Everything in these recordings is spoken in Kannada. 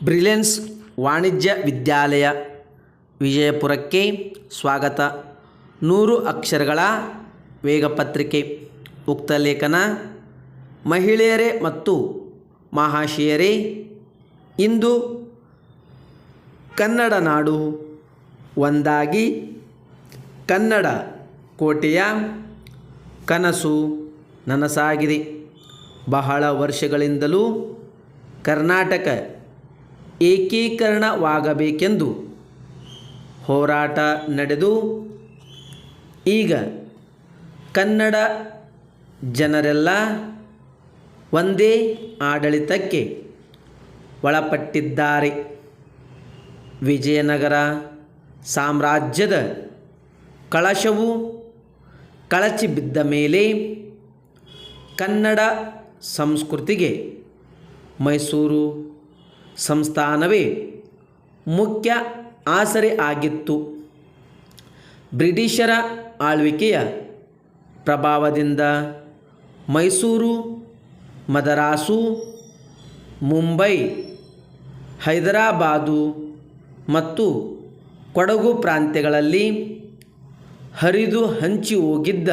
ಬ್ರಿಲಿಯನ್ಸ್ ವಾಣಿಜ್ಯ ವಿದ್ಯಾಲಯ ವಿಜಯಪುರಕ್ಕೆ ಸ್ವಾಗತ. 100 ಅಕ್ಷರಗಳ ವೇಗಪತ್ರಿಕೆ. ಉಕ್ತ ಲೇಖನ: ಮಹಿಳೆಯರೇ ಮತ್ತು ಮಹಾಶಯರೇ, ಇಂದು ಕನ್ನಡ ನಾಡು ಒಂದಾಗಿ ಕನ್ನಡ ಕೋಟೆಯ ಕನಸು ನನಸಾಗಿದೆ. ಬಹಳ ವರ್ಷಗಳಿಂದಲೂ ಕರ್ನಾಟಕ ಏಕೀಕರಣವಾಗಬೇಕೆಂದು ಹೋರಾಟ ನಡೆದು ಈಗ ಕನ್ನಡ ಜನರೆಲ್ಲ ಒಂದೇ ಆಡಳಿತಕ್ಕೆ ಒಳಪಟ್ಟಿದ್ದಾರೆ. ವಿಜಯನಗರ ಸಾಮ್ರಾಜ್ಯದ ಕಳಶವು ಕಳಚಿ ಬಿದ್ದ ಮೇಲೆ ಕನ್ನಡ ಸಂಸ್ಕೃತಿಗೆ ಮೈಸೂರು ಸಂಸ್ಥಾನವೇ ಮುಖ್ಯ ಆಸರೆ ಆಗಿತ್ತು. ಬ್ರಿಟಿಷರ ಆಳ್ವಿಕೆಯ ಪ್ರಭಾವದಿಂದ ಮೈಸೂರು, ಮದರಾಸು, ಮುಂಬೈ, ಹೈದರಾಬಾದು ಮತ್ತು ಕೊಡಗು ಪ್ರಾಂತ್ಯಗಳಲ್ಲಿ ಹರಿದು ಹಂಚಿ ಹೋಗಿದ್ದ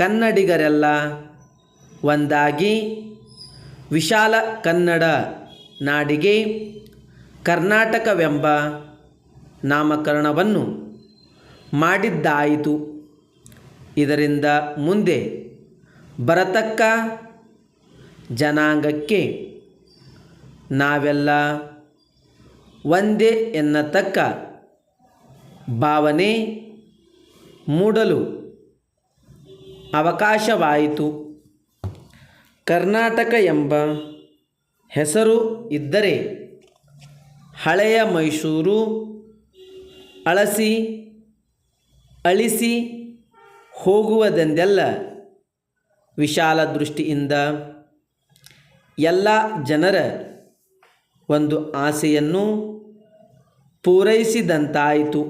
ಕನ್ನಡಿಗರೆಲ್ಲ ಒಂದಾಗಿ ವಿಶಾಲ ಕನ್ನಡ ನಾಡಿಗೆ ಕರ್ನಾಟಕವೆಂಬ ನಾಮಕರಣವನ್ನು ಮಾಡಿದ್ದಾಯಿತು. ಇದರಿಂದ ಮುಂದೆ ಬರತಕ್ಕ ಜನಾಂಗಕ್ಕೆ ನಾವೆಲ್ಲ ಒಂದೇ ಎನ್ನತಕ್ಕ ಭಾವನೆ ಮೂಡಲು ಅವಕಾಶವಾಯಿತು. ಕರ್ನಾಟಕ ಎಂಬ ಹೆಸರು ಇದ್ದರೆ ಹಳೆಯ ಮೈಸೂರು ಅಳಿಸಿ ಹೋಗುವುದೆಂದೆಲ್ಲ ವಿಶಾಲ ದೃಷ್ಟಿಯಿಂದ ಎಲ್ಲ ಜನರ ಒಂದು ಆಸೆಯನ್ನು ಪೂರೈಸಿದಂತಾಯಿತು.